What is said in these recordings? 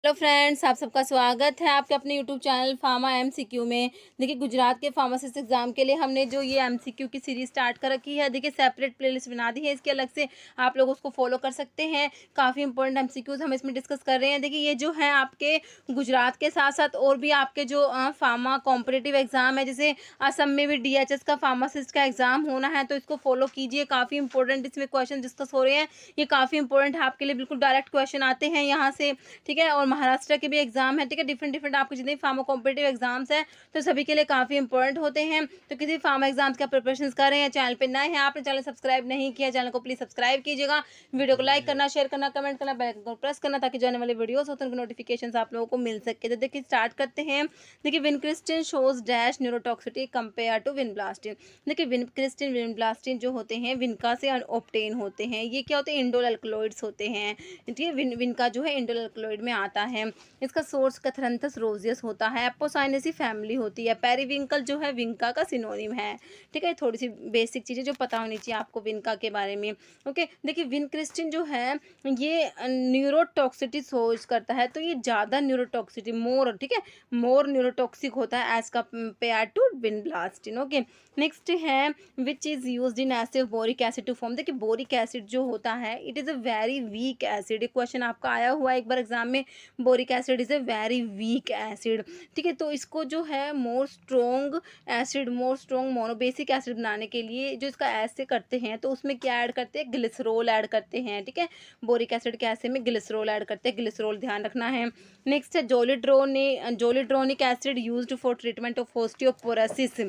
Hello friends, आप सबका स्वागत है आपके अपने यूट्यूब चैनल फार्मा एमसीक्यू में। देखिए, गुजरात के फार्मासिस्ट एग्जाम के लिए हमने जो ये एमसीक्यू की सीरीज स्टार्ट कर रखी है, देखिए सेपरेट प्लेलिस्ट बना दी है इसके, अलग से आप लोग उसको फॉलो कर सकते हैं। काफ़ी इंपॉर्टेंट एमसीक्यूज हम इसमें डिस्कस कर रहे हैं। देखिए, ये जो है आपके गुजरात के साथ साथ और भी आपके जो फार्मा कॉम्पिटिटिव एग्जाम है, जैसे असम में भी डीएचएस का फार्मासिस्ट का एग्जाम होना है, तो इसको फॉलो कीजिए। काफ़ी इंपॉर्टेंट इसमें क्वेश्चन डिस्कस हो रहे हैं। ये काफ़ी इंपॉर्टेंट है आपके लिए, बिल्कुल डायरेक्ट क्वेश्चन आते हैं यहाँ से, ठीक है। और महाराष्ट्र के भी एग्जाम है, ठीक है। डिफरेंट डिफरेंट आपके जितने फार्मा कॉम्पिटिटिव एग्जाम्स हैं, तो सभी के लिए काफ़ी इंपॉर्टेंट होते हैं। तो किसी फार्मा एग्जाम्स का प्रिपरेशन कर रहे हैं, चैनल पे नए हैं, आपने चैनल सब्सक्राइब नहीं किया, चैनल को प्लीज सब्सक्राइब कीजिएगा। वीडियो को लाइक करना, शेयर करना, कमेंट करना, बेल आइकन को प्रेस करना, ताकि जो आने वाले वीडियोस होते हैं उनके नोटिफिकेशन आप लोगों को मिल सके। तो देखिए स्टार्ट करते हैं। देखिए, vincristine shows dash neurotoxicity compare to vinblastine. देखिए, विनक्रिस्टिन विनब्लास्टिन जो होते हैं विनका से ऑब्टेन होते हैं। ये क्या होते हैं? इंडोल अल्कलॉइड्स होते हैं, ठीक है। विनका जो है इंडोल अल्कलॉइड में आता है। इसका सोर्स कैथरंथस रोजियस होता है। एपोसाइनेसी फैमिली होती है। पेरीविंकल जो है विंका का सिनोनिम है, ठीक है। थोड़ी सी बेसिक चीज़ें जो पता होनी चाहिए आपको विंका के बारे में। ओके, देखिए विनक्रिस्टिन जो है ये न्यूरोटॉक्सिटी सोज करता है, तो ये ज़्यादा न्यूरोटॉक्सिटी मोर, ठीक है, मोर न्यूरोटॉक्सिक होता है as compare to vinblastine. Okay, next है which is use in acid boric acid to form. देखिए, बोरिक एसिड जो होता है it is a very weak acid. एक क्वेश्चन आपका आया हुआ है एक बार एग्जाम में, boric acid is a very weak acid, ठीक है। तो इसको जो है more strong acid, more strong monobasic acid बनाने के लिए जो इसका ऐसे करते हैं, तो उसमें क्या ऐड करते हैं? ग्लिसरॉल ऐड करते हैं, ठीक है। बोरिक एसिड के ऐसे में ग्लिसरॉल ऐड करते हैं, ग्लिसरॉल ध्यान रखना है। नेक्स्ट है zoledronic acid used for treatment of osteoporosis,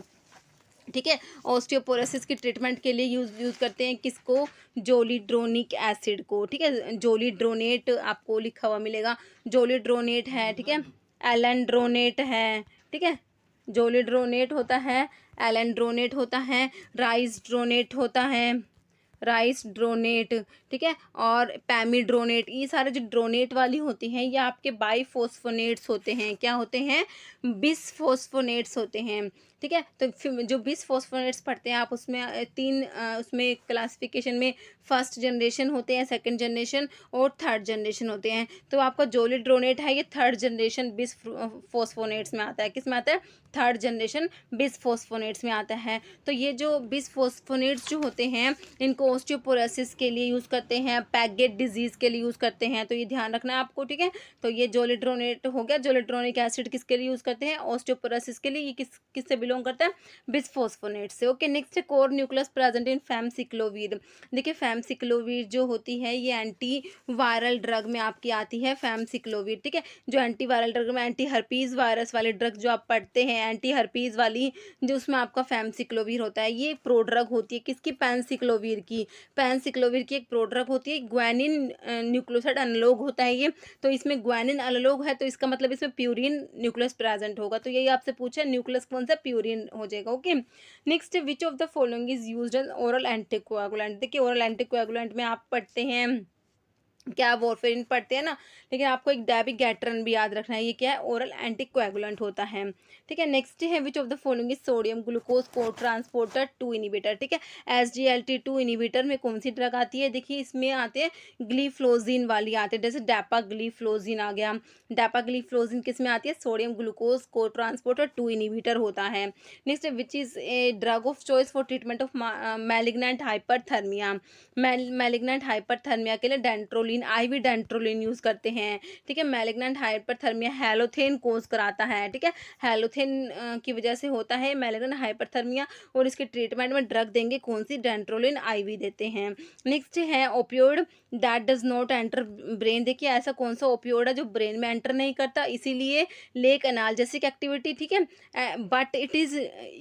ठीक है। ऑस्टियोपोरोसिस की ट्रीटमेंट के लिए यूज़ करते हैं किसको? जोलिड्रोनिक एसिड को, ठीक है। जोलिड्रोनेट आपको लिखा हुआ मिलेगा, जोलिड्रोनेट है, ठीक है। एलेंड्रोनेट है, ठीक है। जोलिड्रोनेट होता है, एलेंड्रोनेट होता है, राइसड्रोनेट होता है, राइस ड्रोनेट, ठीक है। और पैमीड्रोनेट, ये सारे जो ड्रोनेट वाली होती हैं ये आपके बाईफोस्फोनेट्स होते हैं। क्या होते हैं? बिसफोस्फोनेट्स होते हैं, ठीक है। तो फिर जो बिसफोस्फोनेट्स पढ़ते हैं आप, उसमें उसमें क्लासिफिकेशन में फर्स्ट जनरेशन होते हैं, सेकंड जनरेशन और थर्ड जनरेशन होते हैं। तो आपका जोलिड्रोनेट है ये थर्ड जनरेशन बिसफोस्फोनेट्स में आता है। किस में आता है? थर्ड जनरेशन बिसफोस्फोनेट्स में आता है। तो ये जो बिसफोस्फोनेट्स जो होते हैं इनको ऑस्टियोपोरोसिस के लिए यूज़ करते हैं, पैगेट डिजीज़ के लिए यूज़ करते हैं, तो ये ध्यान रखना है आपको, ठीक है। तो ये जोलिड्रोनेट हो गया। जोलिड्रोनिक एसिड किसके लिए यूज़ करते हैं? ऑस्टियोपोरोसिस के लिए। ये किससे बिलोंग करता है? बिसफोस्फोनेट से। ओके, नेक्स्ट है कोर न्यूक्लियस प्रेजेंट इन फैमसिक्लोविर। देखिए, फैमसिक्लोविर जो होती है ये एंटी वायरल ड्रग में आपकी आती है, फैमसिक्लोविर, ठीक है। जो एंटी वायरल ड्रग में एंटी हर्पीज वायरस वाले ड्रग जो आप पढ़ते हैं, एंटी हर्पीज वाली, जो उसमें आपका फैमसिक्लोविर होता है, ये प्रोड्रग होती है किसकी? पैनसिक्लोविर की। पैनसिक्लोविर की एक प्रोड्रग होती है, ग्वानिन न्यूक्लियोसाइड एनालॉग होता है ये। तो इसमें ग्वानिन एनालॉग है, तो इसका मतलब इसमें प्यूरिन न्यूक्लियस प्रेजेंट होगा। तो यही आपसे पूछा, न्यूक्लियस कौन सा? प्यूरिन हो जाएगा। Okay, next, which of the following is used as oral anticoagulant. देखिए, ओरल एंटीकोएगुलेंट में आप पढ़ते हैं क्या? वॉरफेरिन पढ़ते हैं ना, लेकिन आपको एक डैबिगैट्रन भी याद रखना है। ये क्या है? ओरल एंटीकोएगुलेंट होता है, ठीक है। नेक्स्ट है विच of the following is sodium glucose को ट्रांसपोर्टर 2 इनिबिटर, ठीक है। SGLT2 इनिबिटर में कौन सी ड्रग आती है? देखिए, इसमें आते हैं ग्लीफ्लोजिन वाली आते हैं, जैसे डैपाग्लीफ्लोजिन आ गया। डैपाग्लीफ्लोजिन किस में आती है? सोडियम ग्लूकोज को ट्रांसपोर्टर 2 इनिबिटर होता है। Next, which is a drug of choice for treatment of malignant hyperthermia. Malignant hyperthermia के लिए डेंट्रोलिन, आईवी डेंट्रोलिन यूज करते हैं, ठीक है। मैलिग्नेंट हाइपरथर्मिया हैलोथेन कोज कराता है, ठीक है। हैलोथेन की वजह से होता है मैलिग्नेंट हाइपरथर्मिया, और इसके ट्रीटमेंट में ड्रग देंगे कौन सी? डेंट्रोलिन आईवी देते हैं। नेक्स्ट है opioid that does not enter brain. देखिए, ऐसा कौन सा ओपियोइड है जो ब्रेन में एंटर नहीं करता, इसीलिए लेक एनाल्जेसिक एक्टिविटी, ठीक है, but it is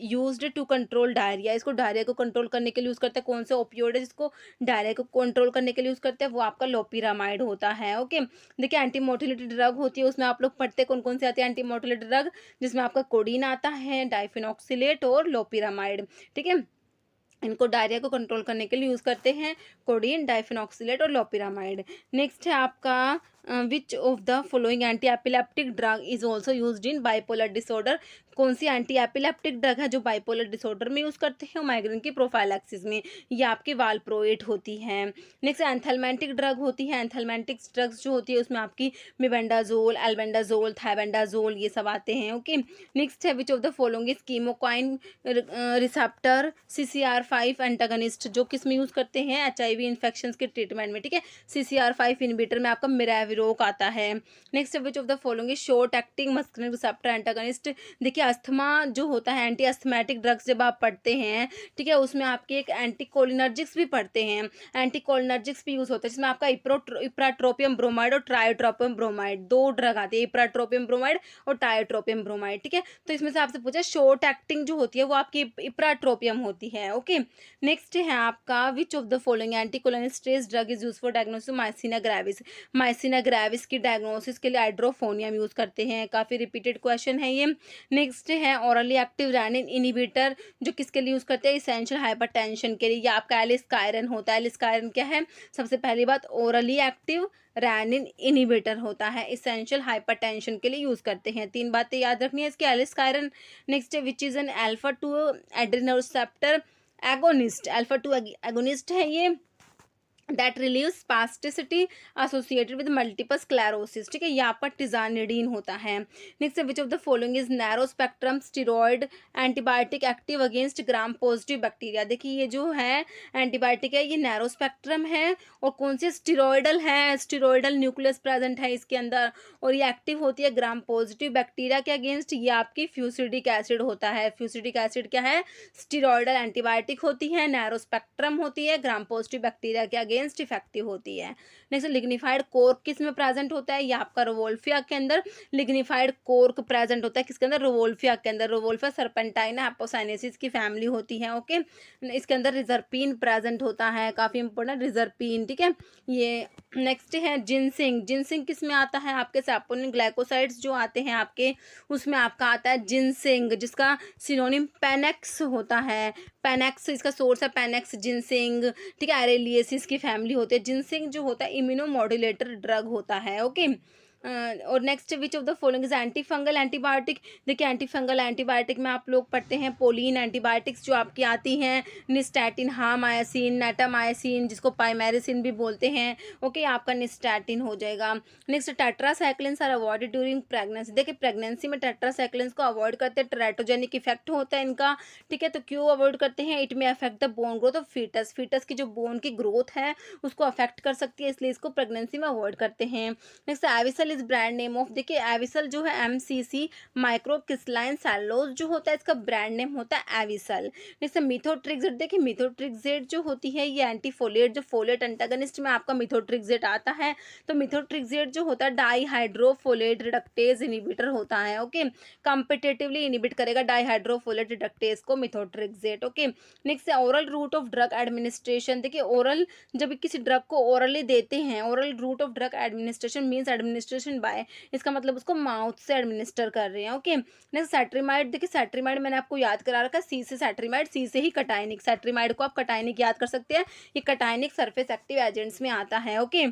used to control diarrhoea. इसको डायरिया को कंट्रोल करने के लिए यूज करते हैं। कौन सा ओपियोइड है जिसको डायरिया को कंट्रोल करने के लिए यूज़ करते हैं? वो आपका लोपिरामाइड होता है। ओके, देखिए, एंटी मोटिलिटी ड्रग होती है, उसमें आप लोग पढ़ते हैं कौन कौन सी आती है एंटी मोटिलिटी ड्रग, जिसमें आपका कोडीन आता है, डाइफिनॉक्सिलेट और लोपिरामाइड, ठीक है। इनको डायरिया को कंट्रोल करने के लिए यूज़ करते हैं, कोडीन, डाइफिनॉक्सिलेट और लोपिरामाइड। नेक्स्ट है आपका which of the following anti epileptic drug is also use in bipolar disorder. कौन सी एंटी एपिलेप्टिक ड्रग है जो बाइपोलर डिसऑर्डर में यूज़ करते हैं और माइग्रेन की प्रोफाइलैक्सिस में? ये आपकी वालप्रोएट होती है। नेक्स्ट एंथेलमेंटिक ड्रग होती है। एंथेलमेंटिक ड्रग्स जो होती है उसमें आपकी मेबेंडाजोल, एल्बेंडाजोल, थाइबेंडाजोल ये सब आते हैं। ओके, नेक्स्ट है विच of the following is कीमोकाइन receptor CCR5 antagonist, जो किस में यूज़ करते हैं? HIV इन्फेक्शन के ट्रीटमेंट में। ठीक है, CCR5 इनहिबिटर में आपका मिराविरोक आता है। Next which of the following is short acting muscarinic receptor antagonist. देखिए अस्थमा जो होता है, एंटी अस्थमेटिक ड्रग्स जब आप पढ़ते हैं, ठीक है, उसमें आपके एक एंटीकोलिनर्जिक्स भी पढ़ते हैं, एंटीकोलिनर्जिक्स भी यूज़ होता है, जिसमें आपका इप्राट्रोपियम ब्रोमाइड और ट्रायोट्रोपियम ब्रोमाइड, दो ड्रग आती है, इप्राट्रोपियम ब्रोमाइड और ट्रायोट्रोपियम ब्रोमाइड। ठीक है, तो इसमें से आपसे पूछा शॉर्ट एक्टिंग जो होती है वो आपकी इप्राट्रोपियम होती है। ओके, नेक्स्ट है आपका which of the following anticholinesterase drug is use for diagnosis myasthenia gravis. Myasthenia gravis की डायग्नोसिस के लिए हाइड्रोफोनियम यूज़ करते हैं। काफ़ी रिपीटेड क्वेश्चन है ये। नेक्स्ट है ओरली एक्टिव रैनिन इनिबिटर, जो किसके लिए यूज़ करते हैं? इसेंशियल हाइपरटेंशन के लिए। ये आपका एलिस्कायरन होता है। एलिस्कायरन क्या है? सबसे पहली बात, ओरली एक्टिव रैनिन इनिबिटर होता है, इसेंशियल हाइपरटेंशन के लिए यूज़ करते हैं। 3 बातें याद रखनी है इसके, एलिस्कायरन। नेक्स्ट है which is an alpha 2 adrenoreceptor agonist. Alpha 2 agonist है ये, that relieve spasticity associated with multiple sclerosis. ठीक है, यहाँ पर टिजानिडीन होता है। Next which of the following is narrow spectrum steroid antibiotic active against gram positive bacteria. देखिए ये जो है एंटीबायोटिक है, ये नैरो स्पेक्ट्रम है और कौन सी स्टीरॉयडल है, स्टीरॉयडल न्यूक्लियस प्रेजेंट है इसके अंदर, और ये एक्टिव होती है ग्राम पॉजिटिव बैक्टीरिया के अगेंस्ट। ये आपकी फ्यूसिडिक एसिड होता है। फ्यूसिडिक एसिड क्या है? स्टीरॉयडल एंटीबायोटिक होती है, नैरो स्पेक्ट्रम होती है, ग्राम पॉजिटिव बैक्टीरिया के अगेंस्ट इफेक्टिव होती है। नेक्स्ट लिग्निफाइड कोर्क किस में प्रेजेंट होता है? ये आपका रोवोल्फिया के अंदर लिग्निफाइड कोर्क प्रेजेंट होता है। किसके अंदर? रोवोल्फिया के अंदर। रोवोल्फिया सर्पेंटाइना एपोसाइनेसिस की फैमिली होती है। ओके, इसके अंदर रिजर्पीन प्रेजेंट होता है, काफ़ी इंपॉर्टेंट रिजर्पीन। ठीक है, ये नेक्स्ट है जिनसिंग। जिनसिंग किस में आता है? आपके सैपोनिन ग्लाइकोसाइड्स जो आते हैं आपके, उसमें आपका आता है जिनसिंग, जिसका सिनोनिम पेनेक्स होता है। पेनेक्स इसका सोर्स है, पेनेक्स जिनसिंग। ठीक है, एरेलिएसिस की फैमिली होती है। जिनसिंग जो होता है इम्यूनोमॉड्यूलेटर ड्रग होता है। ओके, और next which of the following is anti fungal antibiotic. देखिए एंटी फंगल एंटीबायोटिक में आप लोग पढ़ते हैं पोलिन एंटीबायोटिक्स जो आपकी आती हैं, निस्टैटिन, हामायासिन, नेटामायासिन, जिसको पाइमेरिसिन भी बोलते हैं। ओके, आपका निस्टैटिन हो जाएगा। Next tetracyclines are avoided during pregnancy. देखिए प्रेगनेंसी में टेट्रासाइक्लिन्स को अवॉइड करते हैं, टेराटोजेनिक इफेक्ट होता है इनका। ठीक है, तो क्यों अवॉइड करते हैं? इट में affect the bone growth of foetus. Foetus की जो बोन की ग्रोथ है उसको अफेक्ट कर सकती है, इसलिए इसको प्रेगनेंसी में अवॉइड करते हैं। Next Avicel is brand name of. देखिए एविसल जो है MCC माइक्रो क्रिस्टलाइन सेलुलोज जो होता है, इसका ब्रांड नेम होता है एविसल। Next methotrexate. देखिए मिथोट्रिक्सेट जो होती है ये एंटीफोलेट, जो फोलेट एंटागनिस्ट में आपका मिथोट्रिक्सेट आता है। तो मिथोट्रिक्सेट जो होता है डाईहाइड्रोफोलेट रिडक्टेज इनिबिटर होता है। ओके, कॉम्पिटेटिवली इनिबिट करेगा डाईहाइड्रोफोलेट रिडक्टेज को मिथोट्रिक्सेट। ओके, नेक्स्ट है oral route of drug administration. देखिए ओरल, जब किसी ड्रग को ओरली देते हैं, oral route of drug administration means administration by, इसका मतलब उसको माउथ से एडमिनिस्टर कर रहे हैं। Okay, next cetrimide. देखिए सैट्रिमाइड मैंने आपको याद करा रखा है, सी से सैट्रिमाइड, सी से ही कटाइनिक। सैट्रिमाइड को आप कटाइनिक याद कर सकते हैं, ये कटाइनिक सरफेस एक्टिव एजेंट्स में आता है। ओके,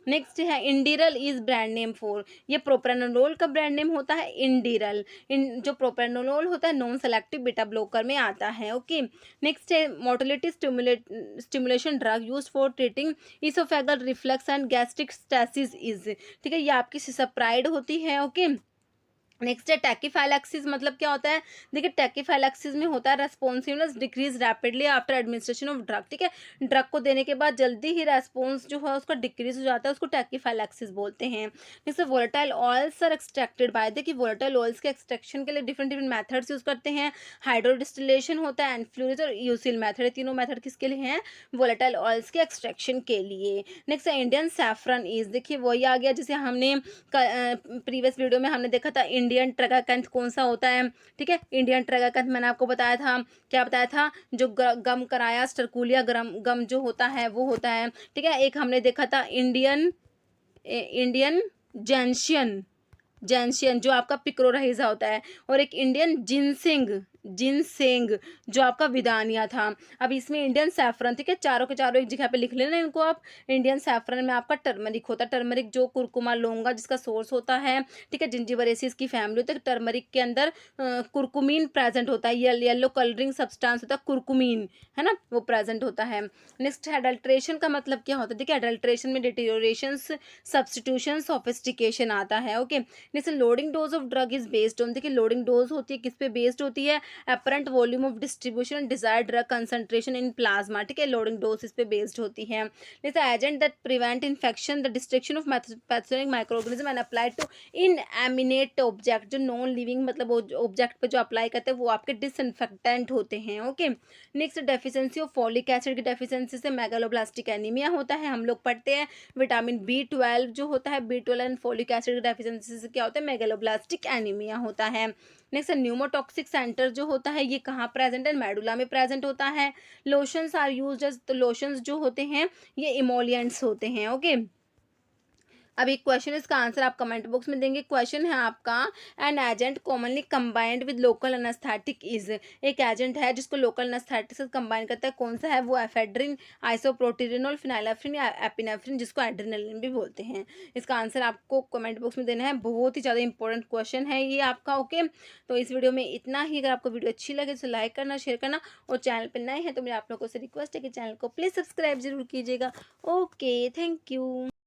नेक्स्ट है इंडिरल इज ब्रांड नेम फॉर। ये प्रोप्रानोलोल का ब्रांड नेम होता है इंडिरल। जो प्रोप्रानोलोल होता है नॉन सेलेक्टिव बीटा ब्लॉकर में आता है। ओके, नेक्स्ट है motility stimulation drug use for treating oesophageal reflux and gastric stasis is. ठीक है, ये आपकी सिसप्राइड होती है। ओके, नेक्स्ट है टैकीफाइलैक्सिस। मतलब क्या होता है? देखिए टैकीफाइलैक्सिस में होता है responsiveness decrease rapidly after administration of drug. ठीक है, ड्रग को देने के बाद जल्दी ही रेस्पॉन्स जो है उसका डिक्रीज हो जाता है, उसको टैकीफाइलैक्सिस बोलते हैं। Next volatile oils are extracted by. देखिए वोलेटाइल ऑयल्स के एक्सट्रैक्शन के लिए डिफरेंट डिफरेंट मेथड्स यूज करते हैं। हाइड्रोडिस्टिलेशन होता है, एनफ्लूरेज और यूसिल मेथड। तीनों मेथड किसके लिए हैं? वोलेटाइल ऑयल्स के एक्सट्रैक्शन के लिए। नेक्स्ट है इंडियन सैफरन इज। देखिए वही आ गया जिसे हमने प्रीवियस वीडियो में हमने देखा था, इंडियन ट्रगाकंथ कौन सा होता है। ठीक है, इंडियन ट्रगाकंथ मैंने आपको बताया था, क्या बताया था? जो गम कराया स्टरकुलिया गम जो होता है वो होता है। ठीक है, एक हमने देखा था इंडियन जेंशियन जो आपका पिक्रोरहिजा होता है, और एक इंडियन जिनसिंग जिनसेंग जो आपका विदानिया था। अब इसमें इंडियन सैफरन, ठीक है, चारों के चारों एक जगह पे लिख लेना इनको आप। इंडियन सैफरन में आपका टर्मरिक होता है, टर्मरिक जो कुरकुमा लोंगा जिसका सोर्स होता है, ठीक है, जिंजिबरेसी इसकी फैमिली होती है। टर्मरिक के अंदर कुरकुमीन प्रेजेंट होता है, येलो कलरिंग सब्सटेंस होता है कुरकुमीन, है ना, वो प्रेजेंट होता है। नेक्स्ट अडल्ट्रेशन का मतलब क्या होता है, देखिए अडल्ट्रेशन में डिटेरियोरेशन, सब्स्टिट्यूशन, सोफिस्टिकेशन आता है। Okay, next loading dose of drug is based on, देखिए लोडिंग डोज होती है किस पे बेस्ड होती है, apparent volume of distribution and desired drug concentration in plasma, ठीक है, लोडिंग डोज इस पे बेस्ड होती है। Next agent that prevent infection, the destruction of pathogenic microorganism and apply to inanimate object, जो नॉन लिविंग मतलब ऑब्जेक्ट पे जो अप्लाई करते हैं वो आपके डिसइंफेक्टेंट होते हैं। Okay, next deficiency of folic acid की डेफिशिएंसी से मेगालोब्लास्टिक एनीमिया होता है, हम लोग पढ़ते हैं। विटामिन B12 जो होता है, B12 एंड फॉलिक एसिड की डेफिशिएंसी से क्या होता है, मेगालोब्लास्टिक एनीमिया होता है। नेक्स्ट न्यूमोटॉक्सिक सेंटर जो होता है ये कहाँ प्रेजेंट है, मेडुला में प्रेजेंट होता है। लोशंस आर यूज्ड एज, तो लोशंस जो होते हैं ये इमोलिएंट्स होते हैं। ओके, अब एक क्वेश्चन, इसका आंसर आप कमेंट बॉक्स में देंगे। क्वेश्चन है आपका, an agent commonly combined with local anaesthetic is, एक एजेंट है जिसको लोकल एनेस्थेटिक से कंबाइन करता है, कौन सा है वो, एफेड्रिन, आइसोप्रोटिरिनोल, फिनाइलेफ्रिन या एपिनेफ्रिन जिसको एड्रेनलिन भी बोलते हैं। इसका आंसर आपको कमेंट बॉक्स में देना है, बहुत ही ज़्यादा इंपॉर्टेंट क्वेश्चन है ये आपका। ओके, तो इस वीडियो में इतना ही। अगर आपको वीडियो अच्छी लगे तो लाइक करना, शेयर करना, और चैनल पर नए हैं तो मेरे आप लोगों से रिक्वेस्ट है कि चैनल को प्लीज़ सब्सक्राइब जरूर कीजिएगा। Okay, thank you.